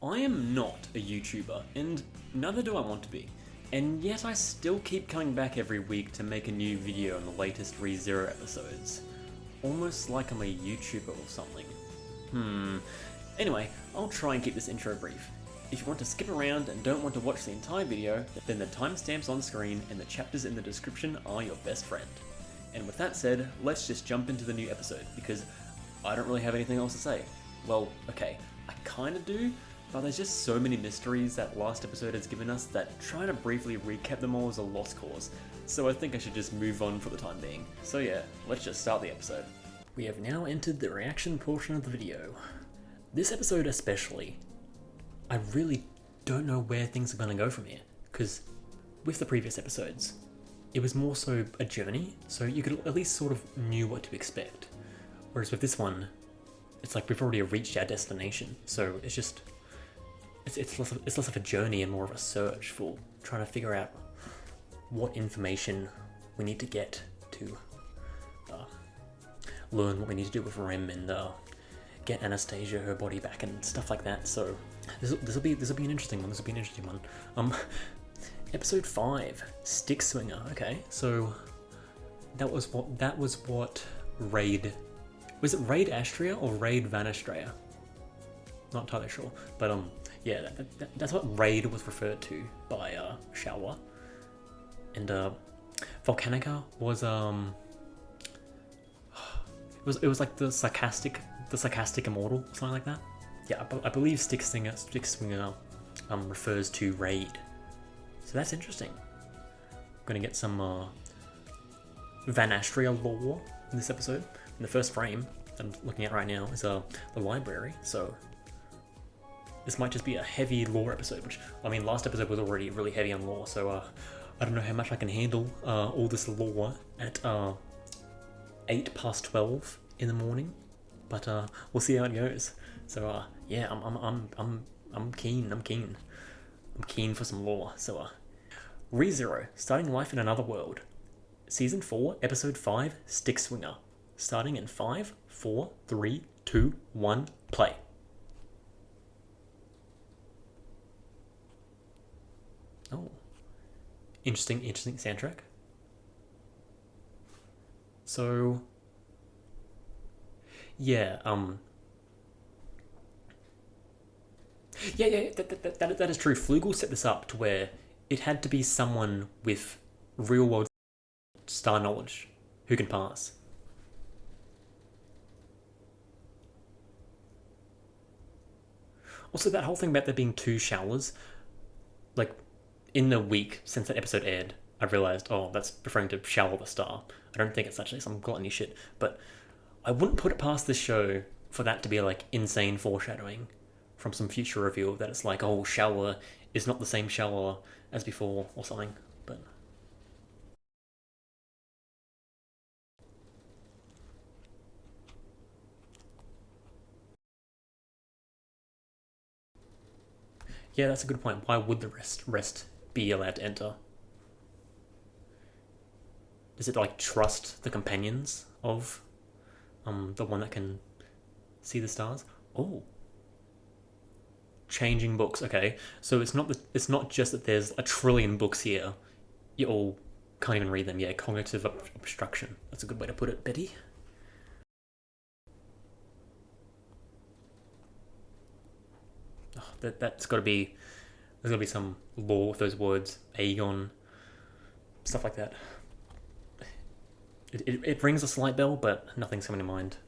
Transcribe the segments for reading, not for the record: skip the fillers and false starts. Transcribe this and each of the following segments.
I am not a YouTuber, and neither do I want to be. And yet I still keep coming back every week to make a new video on the latest ReZero episodes. Almost like I'm a YouTuber or something. Anyway, I'll try and keep this intro brief. If you want to skip around and don't want to watch the entire video, then the timestamps on screen and the chapters in the description are your best friend. And with that said, let's just jump into the new episode, because I don't really have anything else to say. Well, okay, I kinda do, but there's just so many mysteries that last episode has given us that trying to briefly recap them all is a lost cause, so I think I should just move on for the time being. So yeah, let's just start the episode. We have now entered the reaction portion of the video. This episode especially, I really don't know where things are going to go from here, because with the previous episodes, it was more so a journey, so you could at least sort of knew what to expect. Whereas with this one, it's like we've already reached our destination, so it's just, it's less of a journey and more of a search for trying to figure out what information we need to get to learn what we need to do with Rem and get Anastasia her body back and stuff like that. So this will be an interesting one. Episode 5, Stick Swinger. Okay, so that was what Raid, was it Raid Astria or Raid Van Astria? Not entirely sure, but yeah, that's what Raid was referred to by Shawa, and Volcanica was it was like the sarcastic immortal, something like that. Yeah, I believe Stick Swinger refers to Raid. So that's interesting. I'm gonna get some Van Astria lore in this episode. In the first frame that I'm looking at right now is the library, so this might just be a heavy lore episode, which, I mean, last episode was already really heavy on lore, so I don't know how much I can handle all this lore at 8 past 12 in the morning, but we'll see how it goes. So yeah, I'm keen for some lore. So ReZero, starting life in another world, season 4, episode 5, Stick Swinger, starting in 5, 4, 3, 2, 1, play. Oh, interesting soundtrack. So yeah, yeah, that is true. Flugel set this up to where it had to be someone with real world star knowledge who can pass. Also, that whole thing about there being 2 showers, like, in the week since that episode aired, I realized, oh, that's referring to Shower the Star. I don't think it's actually some gluttony shit, but I wouldn't put it past this show for that to be like insane foreshadowing from some future reveal that it's like, oh, Shower is not the same Shower as before or something, but yeah, that's a good point. Why would the rest be allowed to enter? Does it like trust the companions of the one that can see the stars? Oh, changing books. Okay, so it's not just that there's a trillion books here. You all can't even read them. Yeah, cognitive obstruction. That's a good way to put it, Betty. Oh, that's got to be. There's got to be some lore with those words. Aegon, stuff like that. It rings a slight bell, but nothing's coming to mind.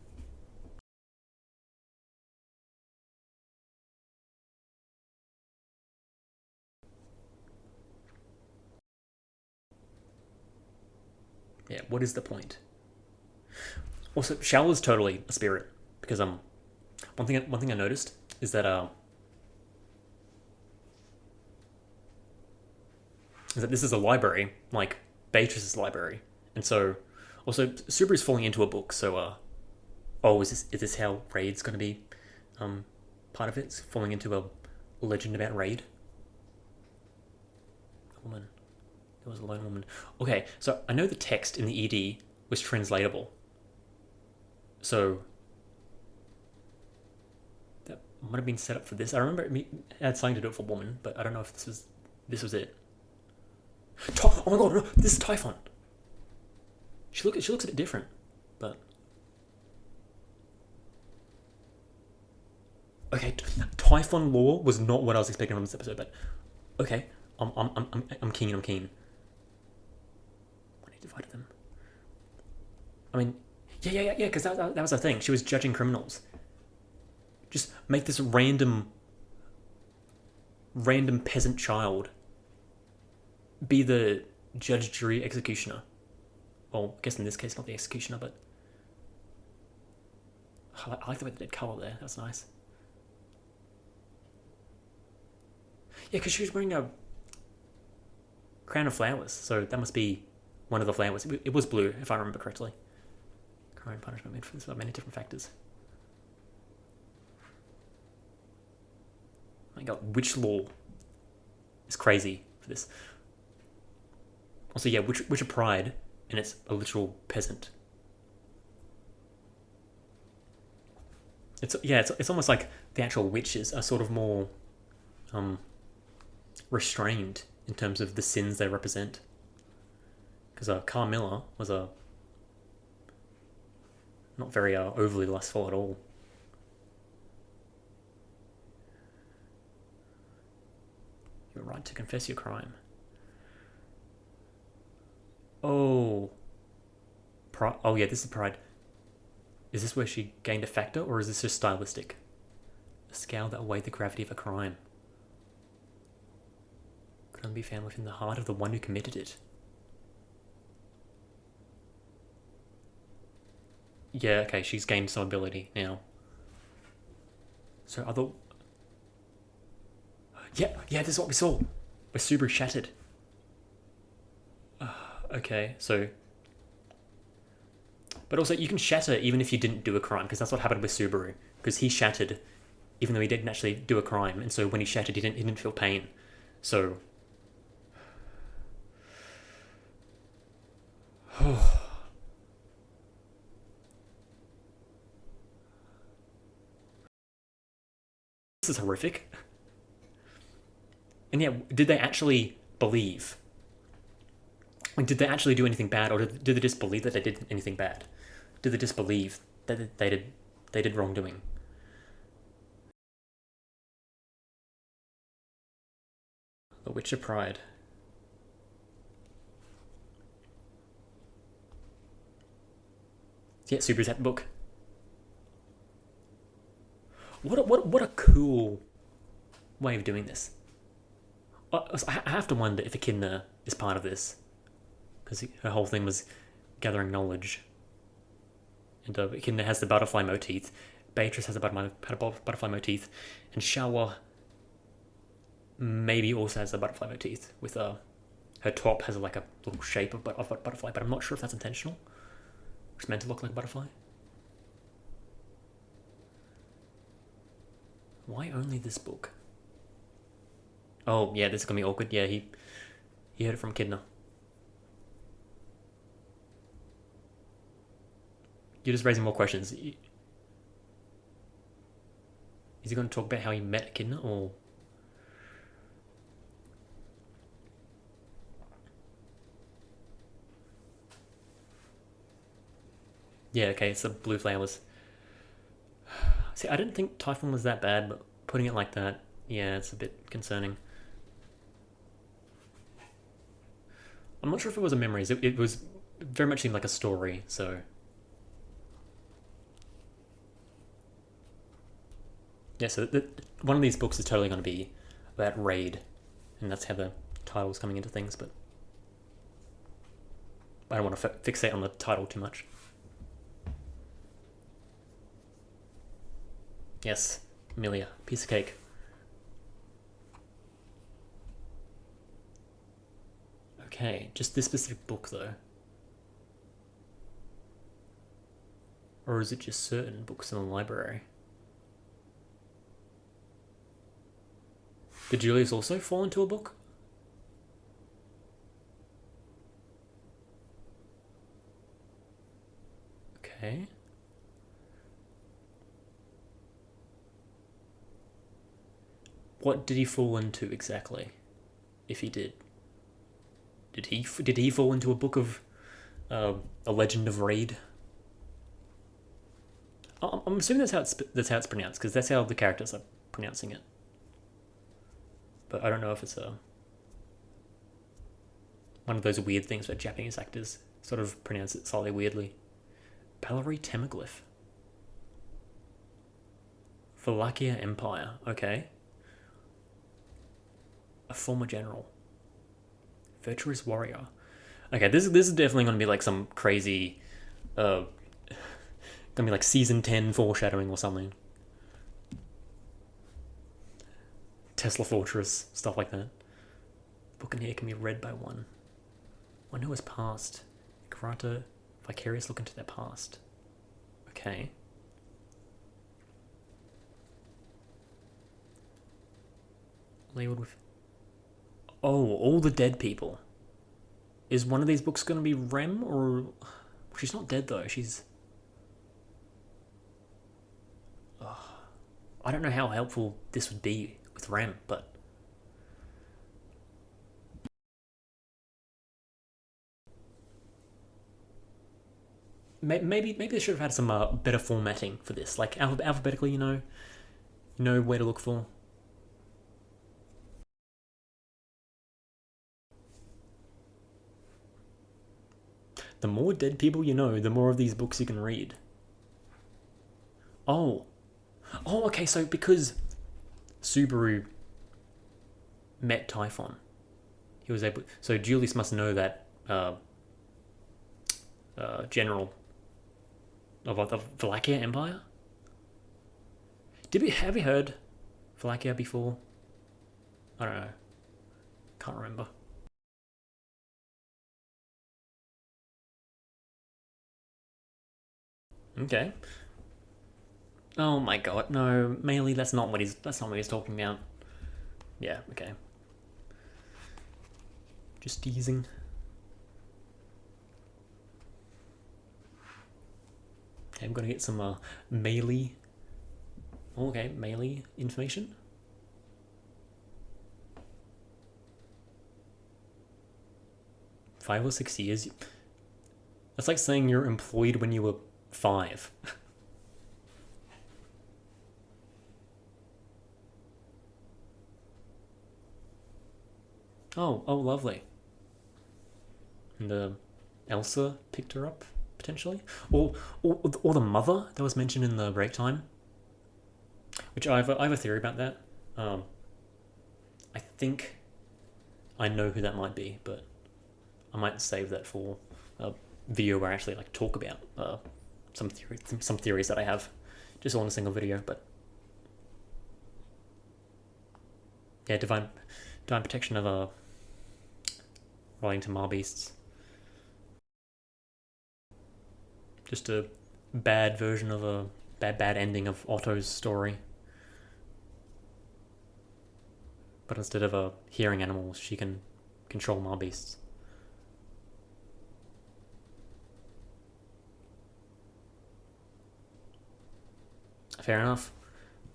Yeah, what is the point? Also, Shower's totally a spirit, because one thing I noticed is that this is a library, like Beatrice's library, and so also Subaru's falling into a book. So oh, is this how Raid's going to be part of it? It's falling into a legend about Raid. A woman. There was a lone woman. Okay, so I know the text in the ED was translatable. So that might have been set up for this. I remember it had something to do with a woman, but I don't know if this was it. Oh my god, no, this is Typhon. She looks a bit different, but okay. Typhon lore was not what I was expecting from this episode, but okay. I'm keen. I'm keen. When he divided them. I mean, yeah. Because that was the thing. She was judging criminals. Just make this random peasant child be the judge, jury, executioner. Well, I guess in this case not the executioner, but I like the way they did colour there. That's nice. Yeah, because she was wearing a crown of flowers, so that must be one of the flowers. It was blue, if I remember correctly. Crime and punishment made for many different factors. Oh my god, witch law is crazy for this. Also, yeah, witch of pride, and it's a literal peasant. It's almost like the actual witches are sort of more restrained in terms of the sins they represent. Because Carmilla was not very overly lustful at all. You're right to confess your crime. Oh, yeah, this is pride. Is this where she gained a factor, or is this just stylistic? A scale that weighed the gravity of a crime could only be found within the heart of the one who committed it. Yeah, okay, she's gained some ability now. So Yeah, this is what we saw. Where Subaru shattered. Okay, so... But also, you can shatter even if you didn't do a crime, because that's what happened with Subaru. Because he shattered, even though he didn't actually do a crime, and so when he shattered, he didn't feel pain. So... This is horrific. And yeah, did they actually believe? Like, did they actually do anything bad, or did they just believe that they did anything bad? Did they just believe that they did wrongdoing? The Witch of Pride. Yeah, Subaru's at the book. What a cool way of doing this. I have to wonder if Echidna is part of this, because her whole thing was gathering knowledge. And Echidna has the butterfly motif, Beatrice has a butterfly motif, and Shawa maybe also has a butterfly motif, with her top has like a little shape of butterfly, but I'm not sure if that's intentional. It's meant to look like a butterfly. Why only this book? Oh, yeah, this is gonna be awkward. Yeah, he heard it from Echidna. You're just raising more questions. Is he going to talk about how he met Echidna, or... Yeah, okay, it's the blue flowers. See, I didn't think Typhon was that bad, but putting it like that, yeah, it's a bit concerning. I'm not sure if it was a memories. It was very much seemed like a story, so... Yeah, so one of these books is totally going to be about raid, and that's how the title's coming into things, but... I don't want to fixate on the title too much. Yes, Amelia, piece of cake. Okay, just this specific book though. Or is it just certain books in the library? Did Julius also fall into a book? Okay. what did he fall into exactly? If he did, did he fall into a book of a Legend of Raid? I'm assuming that's how it's pronounced because that's how the characters are pronouncing it. But I don't know if it's one of those weird things where Japanese actors sort of pronounce it slightly weirdly. Ballery Temaglyph. Valakia Empire. Okay. A former general. Virtuous warrior. Okay, this is definitely going to be like some crazy, gonna be like season 10 foreshadowing or something. Tesla Fortress, stuff like that. Book in here can be read by one who has passed. Grant vicarious look into their past. Okay. Labeled with. Oh, all the dead people. Is one of these books going to be Rem or. She's not dead though. She's. I don't know how helpful this would be with Rem, but. Maybe they should have had some better formatting for this, like alphabetically. You know where to look for. The more dead people you know, the more of these books you can read. Oh, okay. So because Subaru met Typhon, he was able. So Julius must know that general of the Valakia Empire. Have we heard Valakia before? I don't know. Can't remember. Okay. Oh my god, no, mainly that's not what he's talking about. Yeah, okay. Just teasing. Okay, I'm gonna get some melee. Okay, melee information. Five or 6 years. That's like saying you're employed when you were 5. Oh, lovely. And Elsa picked her up potentially, or the mother that was mentioned in the break time. Which I have a theory about that. I think I know who that might be, but I might save that for a video where I actually like talk about some theories that I have, just on a single video. But yeah, divine protection of relating to Marbeasts. Just a bad version of a bad ending of Otto's story. But instead of hearing animals, she can control Marbeasts. Fair enough.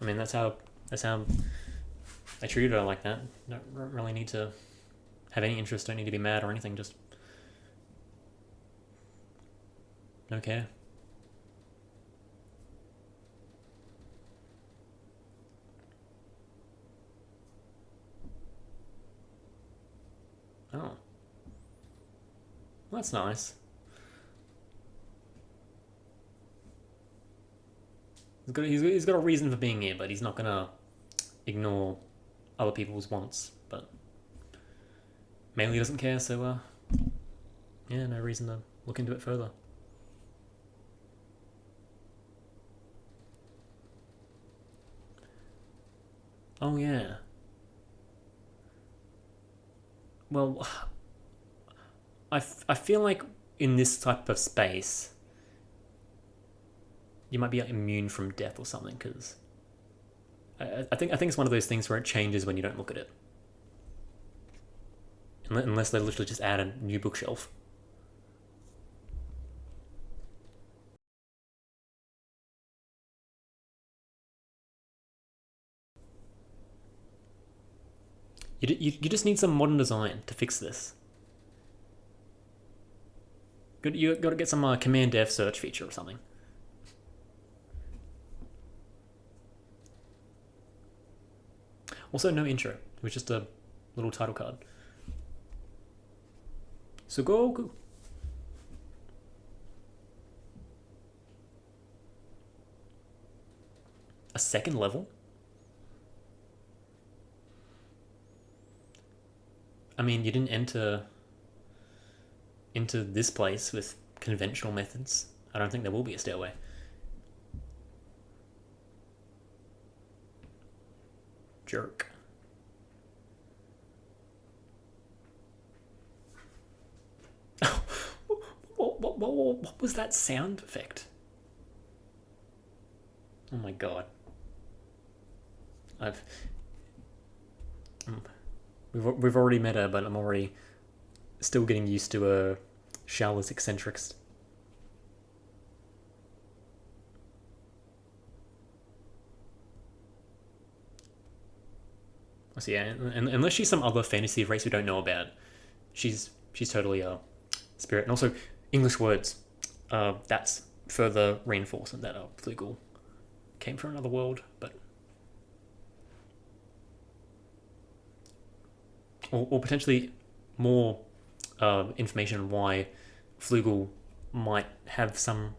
I mean, that's how they treated her like that. Don't really need to have any interest. Don't need to be mad or anything. Just don't care. Oh, well, that's nice. He's got a reason for being here, but he's not gonna ignore other people's wants. But mainly doesn't care, so yeah, no reason to look into it further. Oh yeah. Well, I feel like in this type of space, you might be like, immune from death or something. Because I think it's one of those things where it changes when you don't look at it, unless they literally just add a new bookshelf. You just need some modern design to fix this. You got to get some Command F search feature or something. Also, no intro. It was just a little title card. So Goku. A second level? I mean, you didn't enter into this place with conventional methods. I don't think there will be a stairway. Jerk. What was that sound effect? Oh my god. We've already met her, but I'm already still getting used to Charlotte's eccentrics. So yeah, and unless she's some other fantasy race we don't know about, she's totally a spirit. And also English words. That's further reinforcement that Flugel came from another world, but or potentially more information on why Flugel might have some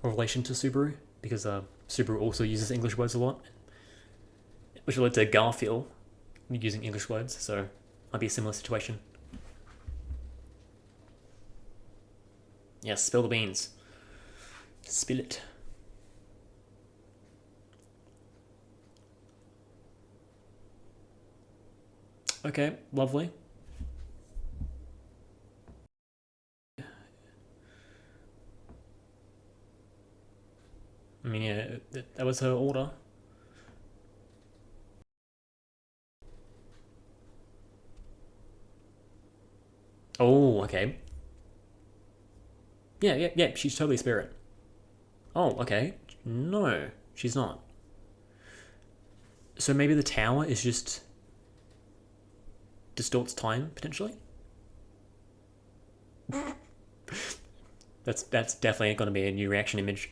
relation to Subaru, because Subaru also uses English words a lot, which led to Garfield using English words, so might be a similar situation. Yes, spill the beans. Spill it. Okay, lovely. I mean, yeah, that was her order. Oh, okay. Yeah, she's totally spirit. Oh, okay. No, she's not. So maybe the tower is just distorts time, potentially? That's definitely going to be a new reaction image.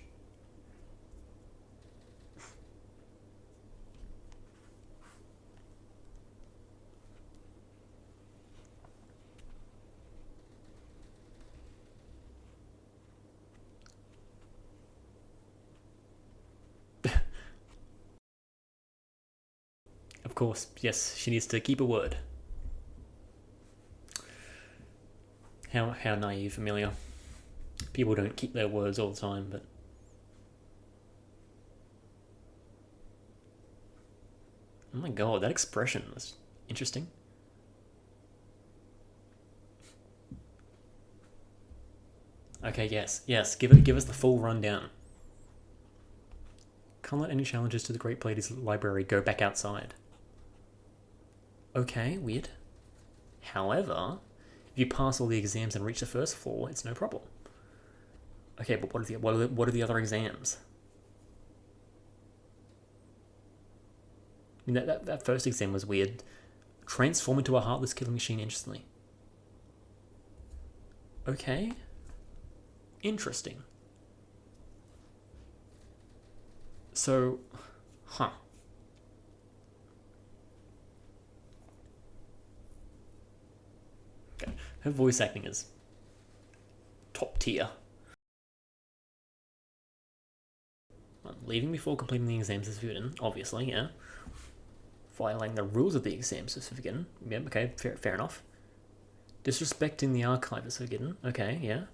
Of course, yes, she needs to keep a word. How naive, Amelia. People don't keep their words all the time, but... Oh my god, that expression was interesting. Okay, yes, give us the full rundown. Can't let any challenges to the Great Pleiades Library go back outside. Okay, weird. However, if you pass all the exams and reach the first floor, it's no problem. Okay, but what are the other exams? I mean, that first exam was weird. Transform into a heartless killing machine instantly. Okay. Interesting. So, huh. Okay. Her voice acting is top tier. Leaving before completing the exams is forbidden, obviously, yeah. Violating the rules of the exams is forbidden. Yeah, okay, fair enough. Disrespecting the archive is forbidden. Okay, yeah.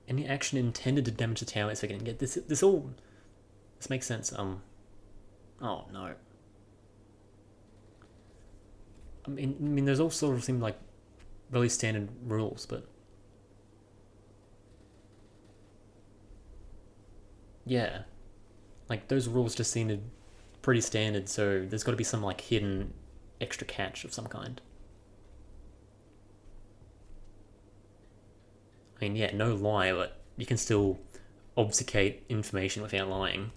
Any action intended to damage the tower is forbidden. Yeah, this makes sense. Oh no. I mean, there's all sort of seem like really standard rules, but yeah, like those rules just seemed pretty standard. So there's got to be some like hidden extra catch of some kind. I mean, yeah, no lie, but you can still obfuscate information without lying.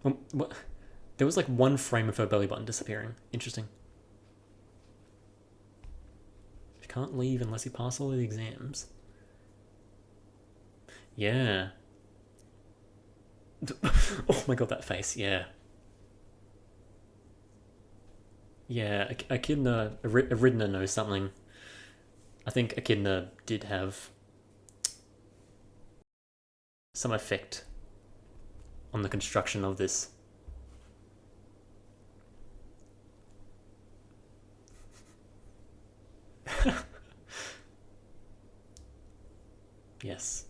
What? There was like one frame of her belly button disappearing. Interesting. She can't leave unless you pass all the exams. Yeah. Oh my god, that face. Yeah. Yeah, Echidna knows something. I think Echidna did have some effect on the construction of this. Yes.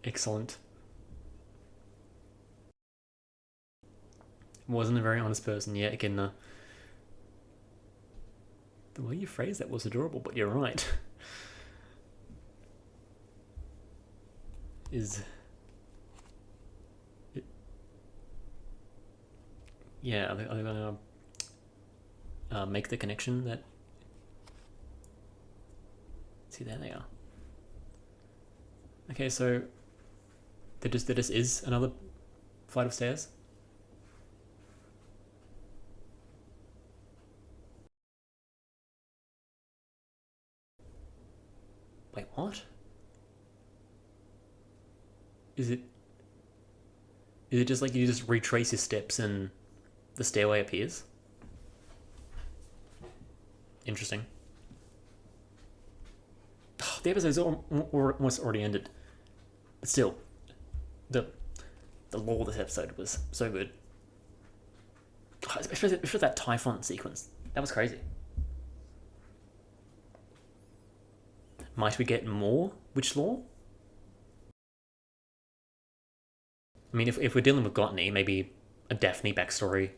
Excellent. Wasn't a very honest person yet. Again, the way you phrased that was adorable, but you're right. Is it, yeah, are they gonna make the connection that? See, there they are. Okay, so there just is another flight of stairs. Wait, what? Is it? Is it just like you just retrace your steps and the stairway appears? Interesting. The episode's almost already ended, but still, the the lore of this episode was so good. Especially that Typhon sequence. That was crazy. Might we get more witch lore? I mean, if we're dealing with Gluttony, maybe a Daphne backstory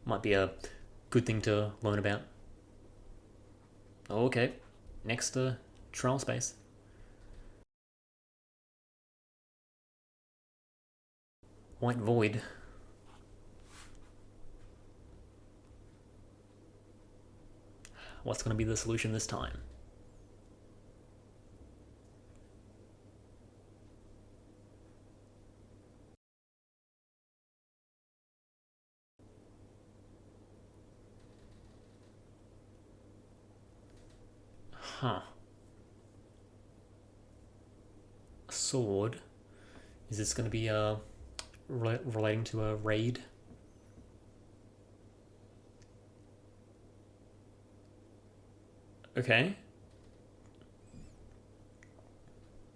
might be a good thing to learn about. Oh, okay. Next, trial space. White Void. What's going to be the solution this time? Huh. A sword. Is this going to be relating to a raid? Okay.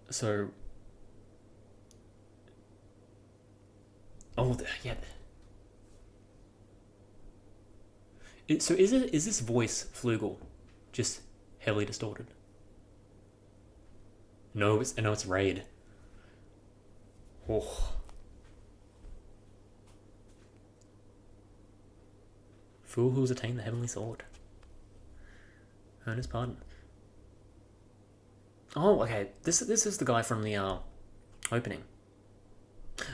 So. Oh, yeah. So is this voice Flugel just heavily distorted? No, it's Raid. Oh. Fool who has attained the heavenly sword. Earn his pardon. Oh, okay. This is the guy from the opening.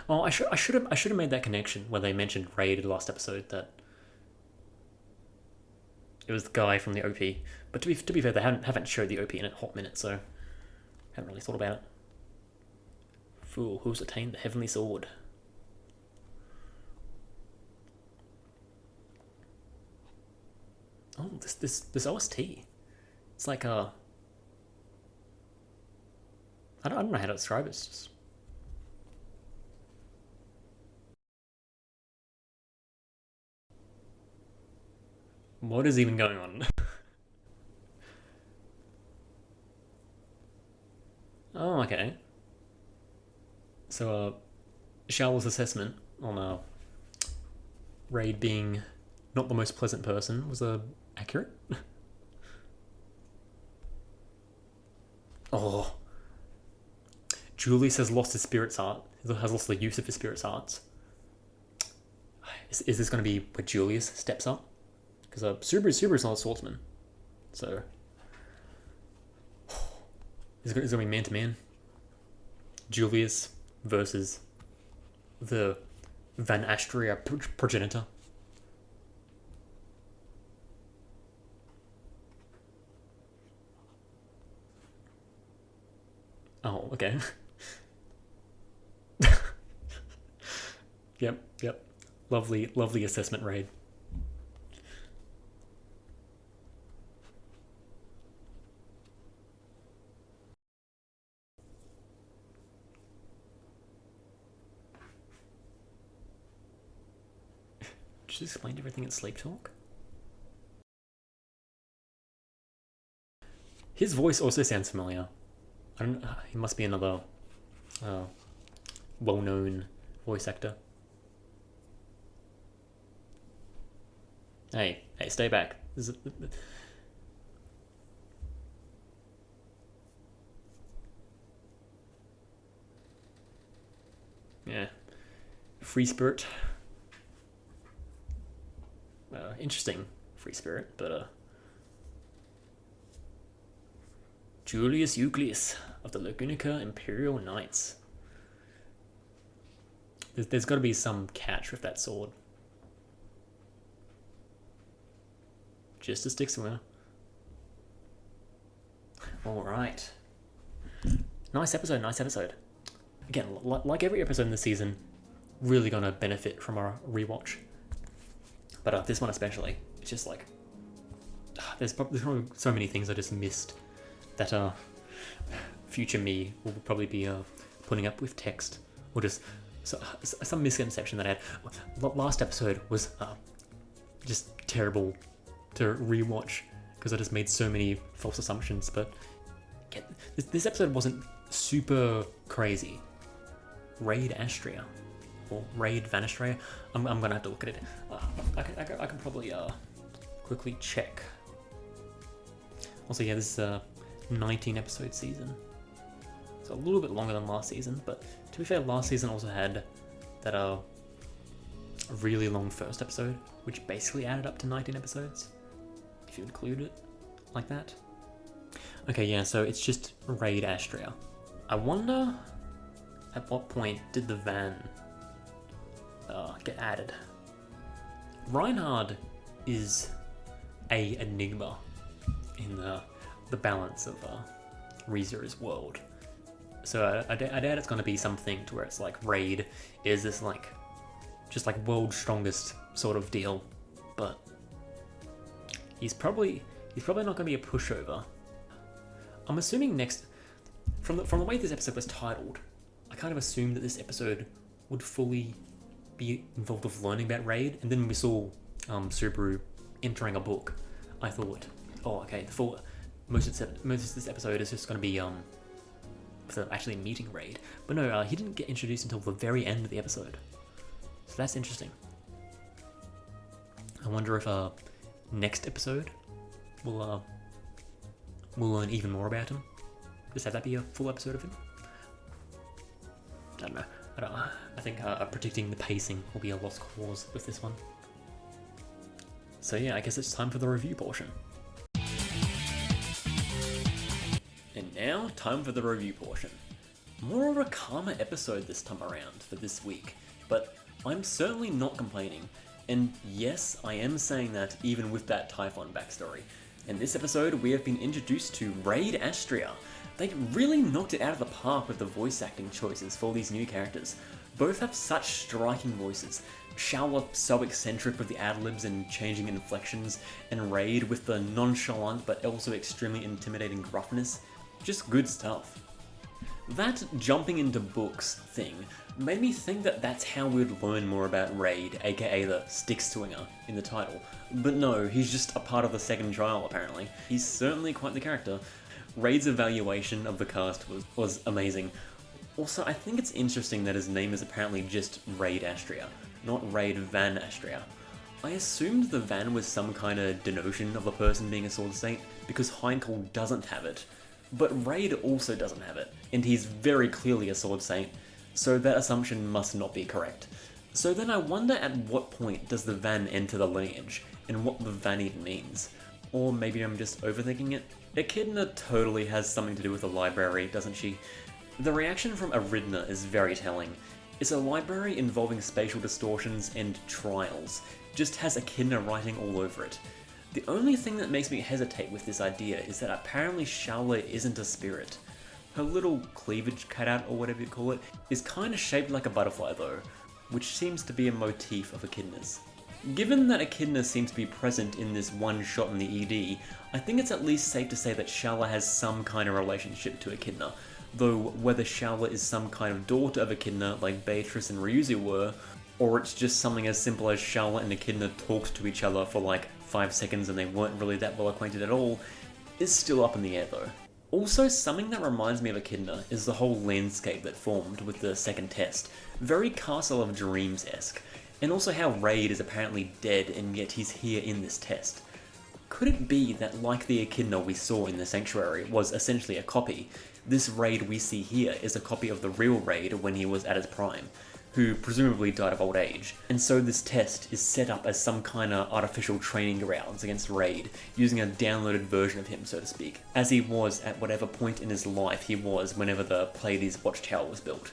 Oh, I should have made that connection where they mentioned Raid in the last episode that it was the guy from the OP. But to be fair, they haven't showed the OP in a hot minute, so I haven't really thought about it. Fool who's attained the heavenly sword. Oh, this OST. It's like I don't know how to describe it. It's just what is even going on? Oh, okay. So, Charlotte's assessment on Raid being not the most pleasant person was accurate. Oh, Julius has lost his spirit's heart. Has lost the use of his spirit's hearts. Is this going to be where Julius steps up? Because Subaru's not a swordsman, so is it going to be man to man? Julius versus the Van Astria progenitor. Oh, okay. Yep. Lovely assessment raid. Just explained everything at Sleep Talk. His voice also sounds familiar. I don't. He must be another well-known voice actor. Hey, stay back. Yeah, free spirit. Interesting free spirit, but Julius Euclius of the Lagunica Imperial Knights. There's got to be some catch with that sword. Just a stick swinger. Alright. Nice episode. Again, like every episode in the season, really gonna benefit from our rewatch. But this one especially, it's just like... There's probably so many things I just missed that future me will probably be putting up with text. Or just some misconception that I had. Last episode was just terrible to rewatch because I just made so many false assumptions. But this episode wasn't super crazy. Raid Astria or Raid Van Astria. I'm gonna have to look at it. I can probably quickly check. Also, yeah, this is a 19 episode season. It's a little bit longer than last season, but to be fair, last season also had that really long first episode, which basically added up to 19 episodes, if you include it like that. Okay, yeah, so it's just Raid Astria. I wonder at what point did the van get added? Reinhard is a enigma in the balance of ReZero's world. So I doubt it's going to be something to where it's like Raid is this like just like world's strongest sort of deal, but he's probably not going to be a pushover. I'm assuming next from the way this episode was titled, I kind of assumed that this episode would fully be involved with learning about Raid, and then when we saw Subaru entering a book, I thought, oh, okay, most of this episode is just going to be actually meeting Raid. But no, he didn't get introduced until the very end of the episode, so that's interesting. I wonder if next episode we'll learn even more about him. Just have that be a full episode of him. I don't know. I think predicting the pacing will be a lost cause with this one. So yeah, I guess it's time for the review portion. And now, time for the review portion. More of a calmer episode this time around for this week, but I'm certainly not complaining. And yes, I am saying that even with that Typhon backstory. In this episode, we have been introduced to Raid Astria. They really knocked it out of the park with the voice acting choices for these new characters. Both have such striking voices. Shaola so eccentric with the ad-libs and changing inflections, and Raid with the nonchalant but also extremely intimidating gruffness. Just good stuff. That jumping into books thing made me think that that's how we'd learn more about Raid, aka the stick swinger, in the title. But no, he's just a part of the second trial apparently. He's certainly quite the character. Raid's evaluation of the cast was amazing. Also, I think it's interesting that his name is apparently just Raid Astria, not Raid Van Astria. I assumed the Van was some kind of denotion of a person being a Sword Saint, because Heinkel doesn't have it. But Raid also doesn't have it, and he's very clearly a Sword Saint, so that assumption must not be correct. So then I wonder at what point does the Van enter the lineage, and what the Van even means. Or maybe I'm just overthinking it. Echidna totally has something to do with the library, doesn't she? The reaction from Aridna is very telling. It's a library involving spatial distortions and trials, just has Echidna writing all over it. The only thing that makes me hesitate with this idea is that apparently Shaola isn't a spirit. Her little cleavage cutout, or whatever you call it, is kinda shaped like a butterfly though, which seems to be a motif of Echidna's. Given that Echidna seems to be present in this one shot in the ED, I think it's at least safe to say that Shala has some kind of relationship to Echidna, though whether Shala is some kind of daughter of Echidna like Beatrice and Ryuzu were, or it's just something as simple as Shala and Echidna talked to each other for like 5 seconds and they weren't really that well acquainted at all, is still up in the air though. Also, something that reminds me of Echidna is the whole landscape that formed with the second test, very Castle of Dreams-esque, and also how Raid is apparently dead and yet he's here in this test. Could it be that, like the Echidna we saw in the Sanctuary was essentially a copy, this Raid we see here is a copy of the real Raid when he was at his prime, who presumably died of old age, and so this test is set up as some kind of artificial training grounds against Raid, using a downloaded version of him, so to speak, as he was at whatever point in his life he was whenever the Pleiades Watchtower was built.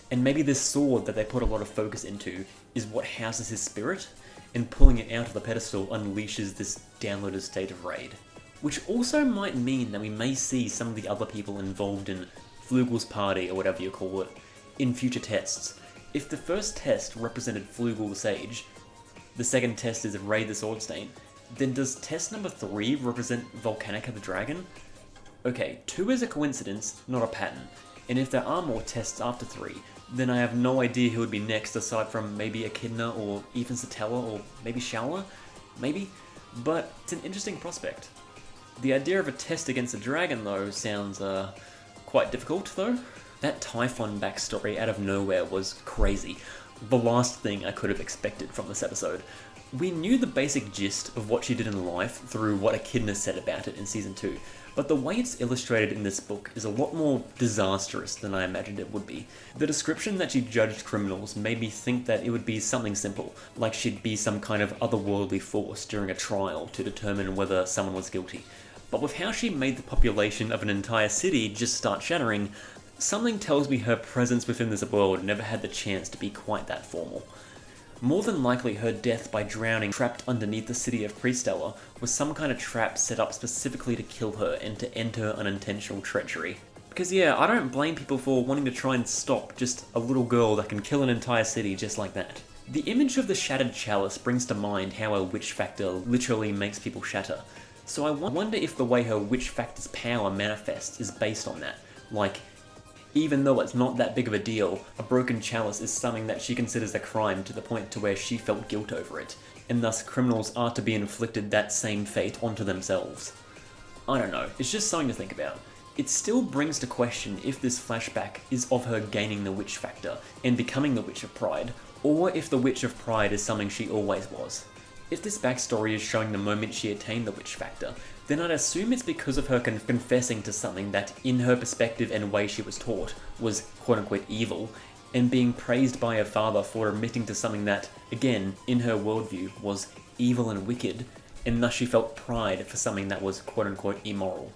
And maybe this sword that they put a lot of focus into is what houses his spirit, and pulling it out of the pedestal unleashes this downloaded state of Raid. Which also might mean that we may see some of the other people involved in Flugel's party, or whatever you call it, in future tests. If the first test represented Flugel the Sage, the second test is Raid the Swordstain, then does test number 3 represent Volcanica the Dragon? Okay, 2 is a coincidence, not a pattern, and if there are more tests after 3, then I have no idea who would be next aside from maybe Echidna or even Satella or maybe Shala? Maybe? But it's an interesting prospect. The idea of a test against a dragon though sounds quite difficult though. That Typhon backstory out of nowhere was crazy. The last thing I could have expected from this episode. We knew the basic gist of what she did in life through what Echidna said about it in Season 2, but the way it's illustrated in this book is a lot more disastrous than I imagined it would be. The description that she judged criminals made me think that it would be something simple, like she'd be some kind of otherworldly force during a trial to determine whether someone was guilty. But with how she made the population of an entire city just start shattering, something tells me her presence within this world never had the chance to be quite that formal. More than likely her death by drowning trapped underneath the city of Priestella was some kind of trap set up specifically to kill her and to end her unintentional treachery. Because yeah, I don't blame people for wanting to try and stop just a little girl that can kill an entire city just like that. The image of the shattered chalice brings to mind how a witch factor literally makes people shatter. So I wonder if the way her witch factor's power manifests is based on that. Like, even though it's not that big of a deal, a broken chalice is something that she considers a crime to the point to where she felt guilt over it, and thus criminals are to be inflicted that same fate onto themselves. I don't know, it's just something to think about. It still brings to question if this flashback is of her gaining the witch factor and becoming the Witch of Pride, or if the Witch of Pride is something she always was. If this backstory is showing the moment she attained the witch factor, then I'd assume it's because of her confessing to something that, in her perspective and way she was taught, was quote-unquote evil, and being praised by her father for admitting to something that, again, in her worldview, was evil and wicked, and thus she felt pride for something that was quote-unquote immoral.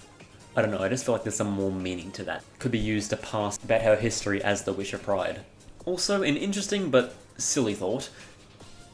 I don't know, I just feel like there's some more meaning to that. Could be used to pass about her history as the Witch of Pride. Also, an interesting but silly thought,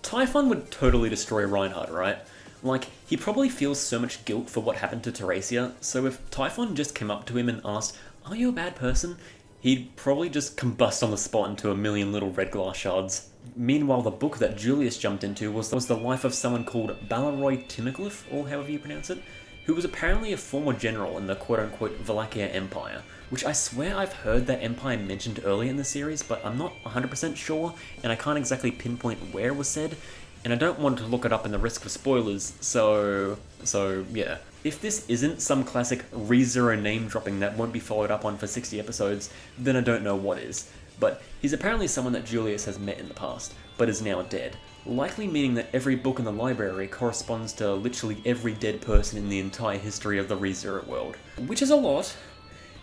Typhon would totally destroy Reinhardt, right? Like, he probably feels so much guilt for what happened to Teresia, so if Typhon just came up to him and asked, "Are you a bad person?" he'd probably just combust on the spot into a million little red glass shards. Meanwhile, the book that Julius jumped into was the life of someone called Balaroy Timocliffe, or however you pronounce it, who was apparently a former general in the quote-unquote Valakia Empire, which I swear I've heard that empire mentioned earlier in the series, but I'm not 100% sure, and I can't exactly pinpoint where it was said, and I don't want to look it up in the risk of spoilers, so yeah. If this isn't some classic ReZero name dropping that won't be followed up on for 60 episodes, then I don't know what is. But he's apparently someone that Julius has met in the past, but is now dead. Likely meaning that every book in the library corresponds to literally every dead person in the entire history of the ReZero world. Which is a lot,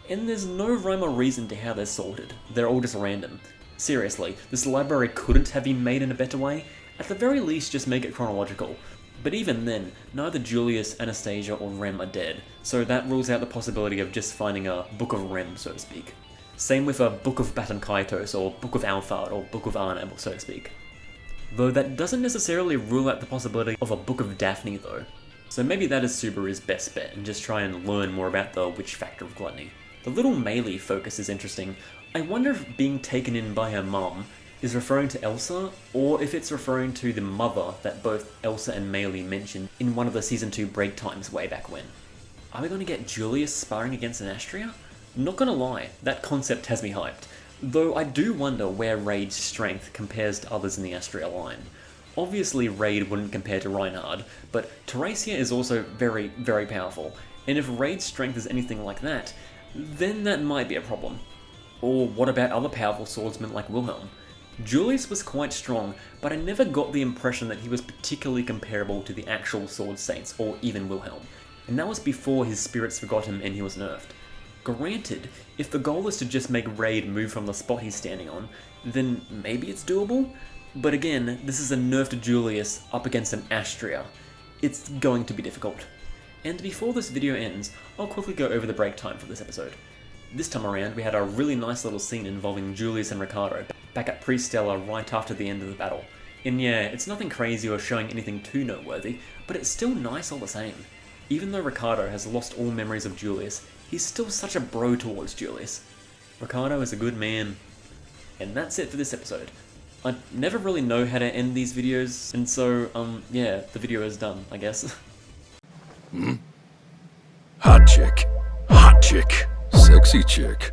and there's no rhyme or reason to how they're sorted. They're all just random. Seriously, this library couldn't have been made in a better way? At the very least, just make it chronological. But even then, neither Julius, Anastasia, or Rem are dead, so that rules out the possibility of just finding a Book of Rem, so to speak. Same with a Book of Baton Kaitos, or Book of Alphard, or Book of Arnhem, so to speak. Though that doesn't necessarily rule out the possibility of a Book of Daphne though. So maybe that is Subaru's best bet, and just try and learn more about the witch factor of gluttony. The little melee focus is interesting. I wonder if being taken in by her mum, is referring to Elsa, or if it's referring to the mother that both Elsa and Meili mentioned in one of the Season 2 break times way back when. Are we going to get Julius sparring against an Astria? Not gonna lie, that concept has me hyped, though I do wonder where Raid's strength compares to others in the Astria line. Obviously Raid wouldn't compare to Reinhard, but Teresia is also very, very powerful, and if Raid's strength is anything like that, then that might be a problem. Or what about other powerful swordsmen like Wilhelm? Julius was quite strong, but I never got the impression that he was particularly comparable to the actual Sword Saints or even Wilhelm, and that was before his spirits forgot him and he was nerfed. Granted, if the goal is to just make Raid move from the spot he's standing on, then maybe it's doable, but again, this is a nerfed Julius up against an Astria. It's going to be difficult. And before this video ends, I'll quickly go over the break time for this episode. This time around, we had a really nice little scene involving Julius and Ricardo back at Pre-Stella right after the end of the battle. And yeah, it's nothing crazy or showing anything too noteworthy, but it's still nice all the same. Even though Ricardo has lost all memories of Julius, he's still such a bro towards Julius. Ricardo is a good man. And that's it for this episode. I never really know how to end these videos, and so, yeah, the video is done, I guess. Hot chick. Hot chick. Sexy chick.